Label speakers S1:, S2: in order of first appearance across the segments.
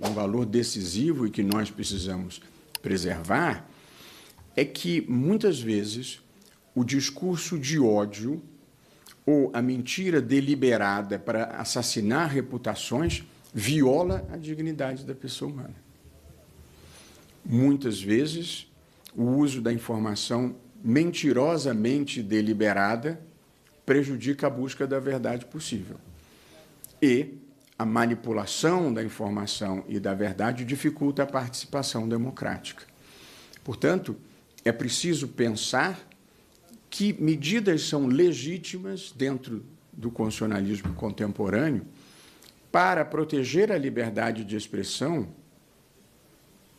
S1: um valor decisivo e que nós precisamos preservar, é que, muitas vezes, o discurso de ódio ou a mentira deliberada para assassinar reputações viola a dignidade da pessoa humana. Muitas vezes, o uso da informação mentirosamente deliberada prejudica a busca da verdade possível. E a manipulação da informação e da verdade dificulta a participação democrática. Portanto, é preciso pensar que medidas são legítimas dentro do constitucionalismo contemporâneo para proteger a liberdade de expressão,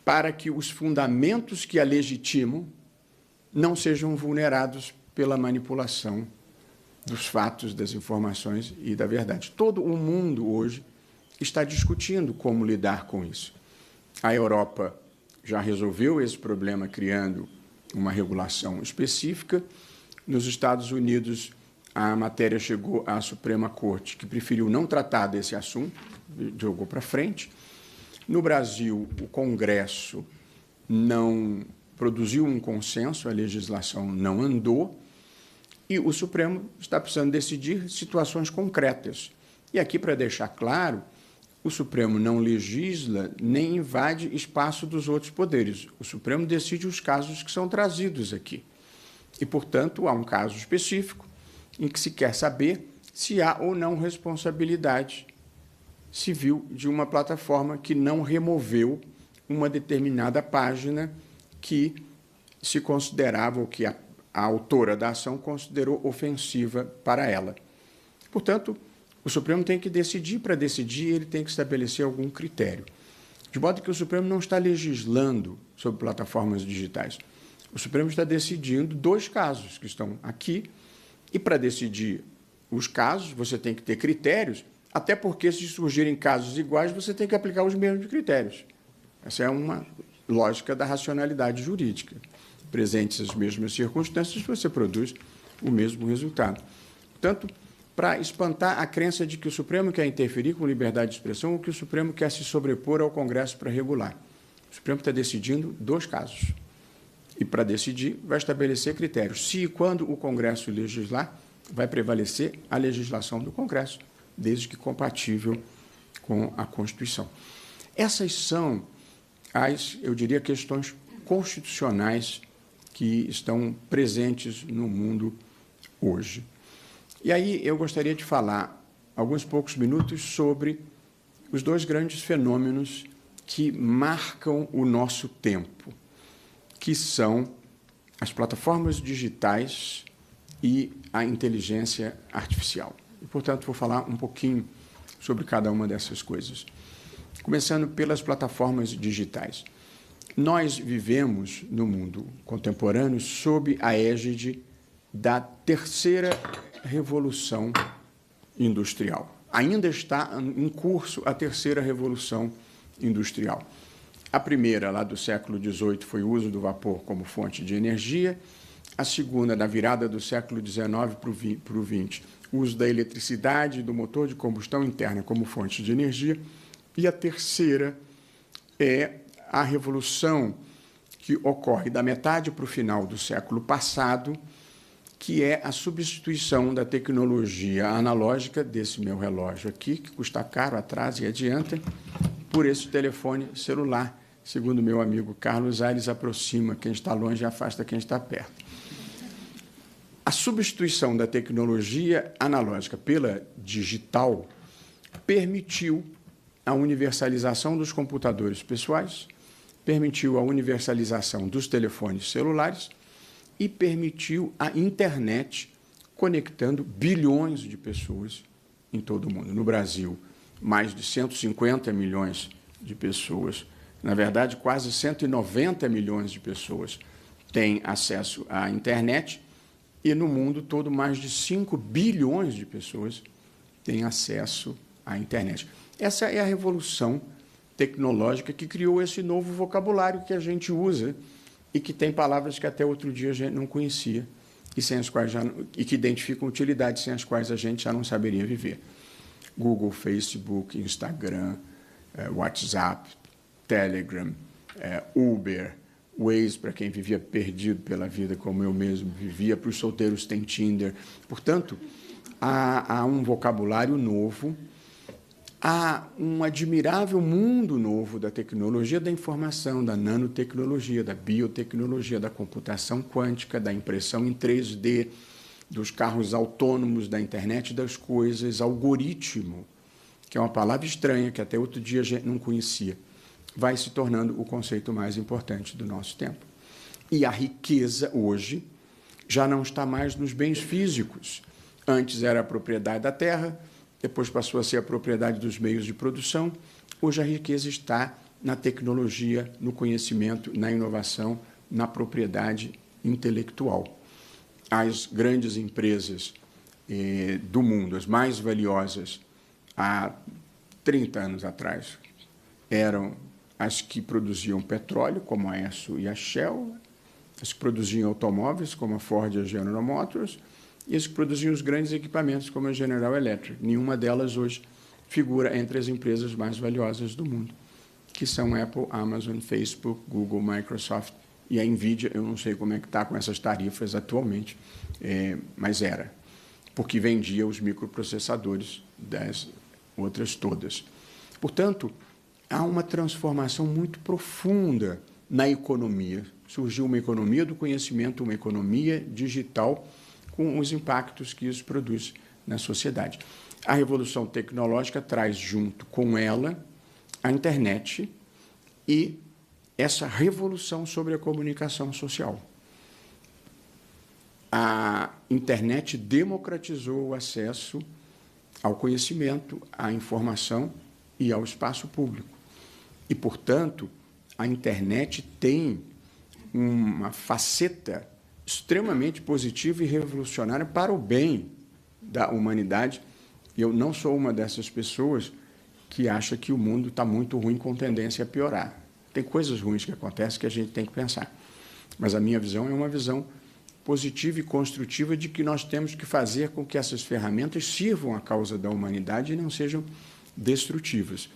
S1: para que os fundamentos que a legitimam não sejam vulnerados pela manipulação dos fatos, das informações e da verdade. Todo o mundo hoje está discutindo como lidar com isso. A Europa já resolveu esse problema criando uma regulação específica. Nos Estados Unidos, a matéria chegou à Suprema Corte, que preferiu não tratar desse assunto, jogou para frente. No Brasil, o Congresso não produziu um consenso, a legislação não andou, e o Supremo está precisando decidir situações concretas. E aqui, para deixar claro, o Supremo não legisla nem invade espaço dos outros poderes. O Supremo decide os casos que são trazidos aqui. E, portanto, há um caso específico em que se quer saber se há ou não responsabilidade civil de uma plataforma que não removeu uma determinada página que se considerava, ou que a autora da ação considerou ofensiva para ela. Portanto, o Supremo tem que decidir. Para decidir, ele tem que estabelecer algum critério. De modo que o Supremo não está legislando sobre plataformas digitais. O Supremo está decidindo 2 casos que estão aqui, e para decidir os casos, você tem que ter critérios, até porque, se surgirem casos iguais, você tem que aplicar os mesmos critérios. Essa é uma lógica da racionalidade jurídica. Presentes as mesmas circunstâncias, você produz o mesmo resultado. Portanto, para espantar a crença de que o Supremo quer interferir com liberdade de expressão ou que o Supremo quer se sobrepor ao Congresso para regular. O Supremo está decidindo 2 casos. E, para decidir, vai estabelecer critérios. Se e quando o Congresso legislar, vai prevalecer a legislação do Congresso, desde que compatível com a Constituição. Essas são as, eu diria, questões constitucionais que estão presentes no mundo hoje. E aí eu gostaria de falar alguns poucos minutos sobre os 2 grandes fenômenos que marcam o nosso tempo, que são as plataformas digitais e a inteligência artificial. E, portanto, vou falar um pouquinho sobre cada uma dessas coisas. Começando pelas plataformas digitais. Nós vivemos no mundo contemporâneo sob a égide da terceira revolução industrial. Ainda está em curso a terceira revolução industrial. A primeira, lá do século XVIII, foi o uso do vapor como fonte de energia. A segunda, da virada do século XIX para o XX, o uso da eletricidade e do motor de combustão interna como fonte de energia. E a terceira é a revolução que ocorre da metade para o final do século passado, que é a substituição da tecnologia analógica, desse meu relógio aqui, que custa caro, atrasa e adianta, por esse telefone celular. Segundo meu amigo Carlos Aires, aproxima quem está longe e afasta quem está perto. A substituição da tecnologia analógica pela digital permitiu a universalização dos computadores pessoais, permitiu a universalização dos telefones celulares e permitiu a internet conectando bilhões de pessoas em todo o mundo. No Brasil, mais de 150 milhões de pessoas, na verdade, quase 190 milhões de pessoas têm acesso à internet, e no mundo todo, mais de 5 bilhões de pessoas têm acesso à internet. Essa é a revolução tecnológica que criou esse novo vocabulário que a gente usa e que tem palavras que até outro dia a gente não conhecia e, sem as quais e que identificam utilidades sem as quais a gente já não saberia viver. Google, Facebook, Instagram, WhatsApp, Telegram, Uber, Waze, para quem vivia perdido pela vida, como eu mesmo vivia, para os solteiros tem Tinder. Portanto, há um vocabulário novo, há um admirável mundo novo da tecnologia da informação, da nanotecnologia, da biotecnologia, da computação quântica, da impressão em 3D, dos carros autônomos, da internet das coisas, algoritmo, que é uma palavra estranha, que até outro dia a gente não conhecia, vai se tornando o conceito mais importante do nosso tempo. E a riqueza, hoje, já não está mais nos bens físicos. Antes era a propriedade da terra, depois passou a ser a propriedade dos meios de produção. Hoje a riqueza está na tecnologia, no conhecimento, na inovação, na propriedade intelectual. As grandes empresas do mundo, as mais valiosas, há 30 anos atrás, eram as que produziam petróleo, como a Esso e a Shell, as que produziam automóveis, como a Ford e a General Motors, e as que produziam os grandes equipamentos, como a General Electric. Nenhuma delas hoje figura entre as empresas mais valiosas do mundo, que são Apple, Amazon, Facebook, Google, Microsoft e a Nvidia. Eu não sei como é que está com essas tarifas atualmente, mas era, porque vendia os microprocessadores das outras todas. Portanto, há uma transformação muito profunda na economia. Surgiu uma economia do conhecimento, uma economia digital, com os impactos que isso produz na sociedade. A revolução tecnológica traz junto com ela a internet e essa revolução sobre a comunicação social. A internet democratizou o acesso ao conhecimento, à informação e ao espaço público. E, portanto, a internet tem uma faceta extremamente positiva e revolucionária para o bem da humanidade. Eu não sou uma dessas pessoas que acha que o mundo está muito ruim com tendência a piorar. Tem coisas ruins que acontecem que a gente tem que pensar. Mas a minha visão é uma visão positiva e construtiva de que nós temos que fazer com que essas ferramentas sirvam à causa da humanidade e não sejam destrutivas.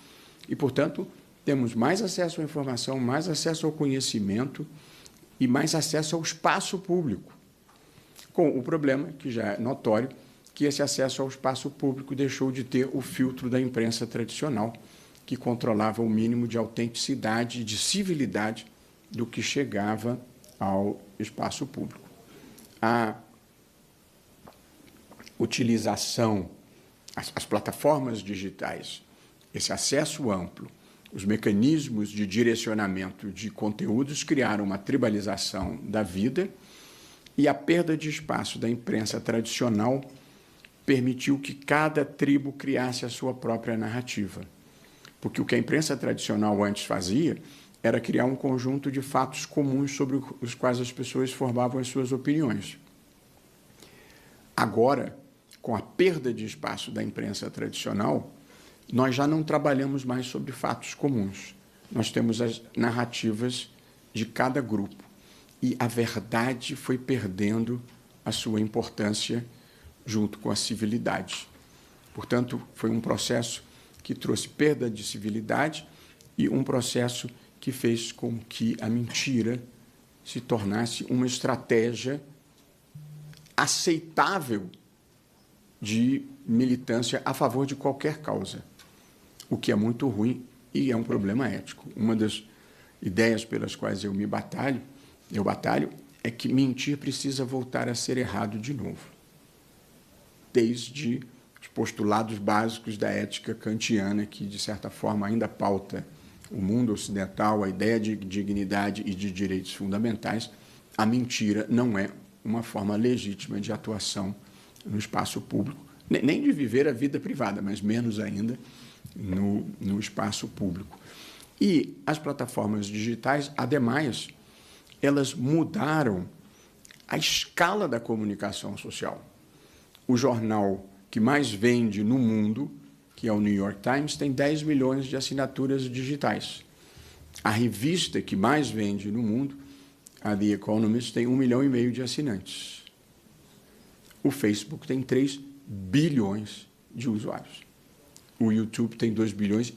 S1: E, portanto, temos mais acesso à informação, mais acesso ao conhecimento e mais acesso ao espaço público, com o problema, que já é notório, que esse acesso ao espaço público deixou de ter o filtro da imprensa tradicional, que controlava o mínimo de autenticidade e de civilidade do que chegava ao espaço público. A utilização, as plataformas digitais, esse acesso amplo, os mecanismos de direcionamento de conteúdos criaram uma tribalização da vida e a perda de espaço da imprensa tradicional permitiu que cada tribo criasse a sua própria narrativa. Porque o que a imprensa tradicional antes fazia era criar um conjunto de fatos comuns sobre os quais as pessoas formavam as suas opiniões. Agora, com a perda de espaço da imprensa tradicional, nós já não trabalhamos mais sobre fatos comuns. Nós temos as narrativas de cada grupo. E a verdade foi perdendo a sua importância junto com a civilidade. Portanto, foi um processo que trouxe perda de civilidade e um processo que fez com que a mentira se tornasse uma estratégia aceitável de militância a favor de qualquer causa, o que é muito ruim e é um problema ético. Uma das ideias pelas quais eu batalho, é que mentir precisa voltar a ser errado de novo, desde os postulados básicos da ética kantiana, que, de certa forma, ainda pauta o mundo ocidental, a ideia de dignidade e de direitos fundamentais. A mentira não é uma forma legítima de atuação no espaço público, nem de viver a vida privada, mas menos ainda no espaço público. E as plataformas digitais, ademais, elas mudaram a escala da comunicação social. O jornal que mais vende no mundo, que é o New York Times, tem 10 milhões de assinaturas digitais. A revista que mais vende no mundo, a The Economist, tem 1,5 milhão de assinantes. O Facebook tem 3 bilhões de usuários. O YouTube tem 2,5 bilhões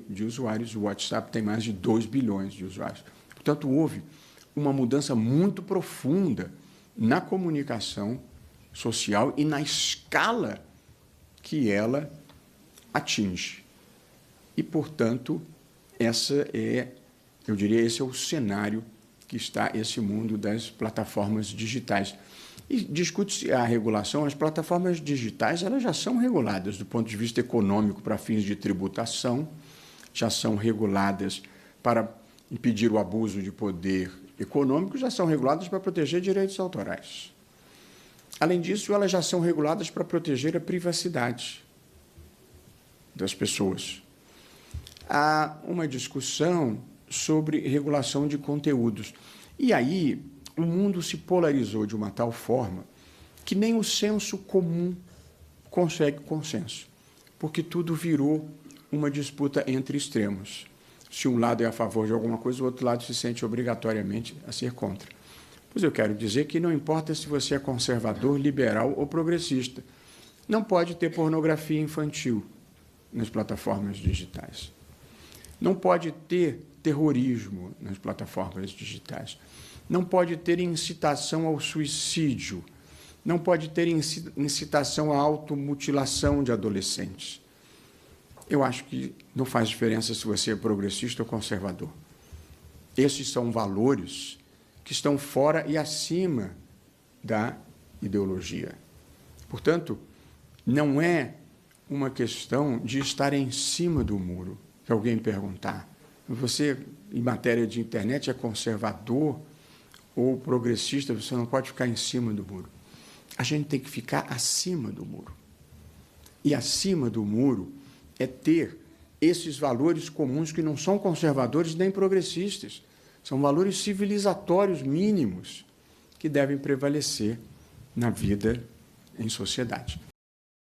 S1: de usuários, o WhatsApp tem mais de 2 bilhões de usuários. Portanto, houve uma mudança muito profunda na comunicação social e na escala que ela atinge. E, portanto, eu diria, esse é o cenário que está esse mundo das plataformas digitais. E discute-se a regulação. As plataformas digitais elas já são reguladas do ponto de vista econômico para fins de tributação, já são reguladas para impedir o abuso de poder econômico, já são reguladas para proteger direitos autorais. Além disso, elas já são reguladas para proteger a privacidade das pessoas. Há uma discussão sobre regulação de conteúdos. E aí, o mundo se polarizou de uma tal forma que nem o senso comum consegue consenso, porque tudo virou uma disputa entre extremos. Se um lado é a favor de alguma coisa, o outro lado se sente obrigatoriamente a ser contra. Pois eu quero dizer que não importa se você é conservador, liberal ou progressista, não pode ter pornografia infantil nas plataformas digitais. Não pode ter terrorismo nas plataformas digitais. Não pode ter incitação ao suicídio. Não pode ter incitação à automutilação de adolescentes. Eu acho que não faz diferença se você é progressista ou conservador. Esses são valores que estão fora e acima da ideologia. Portanto, não é uma questão de estar em cima do muro. Se alguém perguntar, você, em matéria de internet, é conservador ou progressista, você não pode ficar em cima do muro. A gente tem que ficar acima do muro. E acima do muro é ter esses valores comuns que não são conservadores nem progressistas. São valores civilizatórios mínimos que devem prevalecer na vida em sociedade.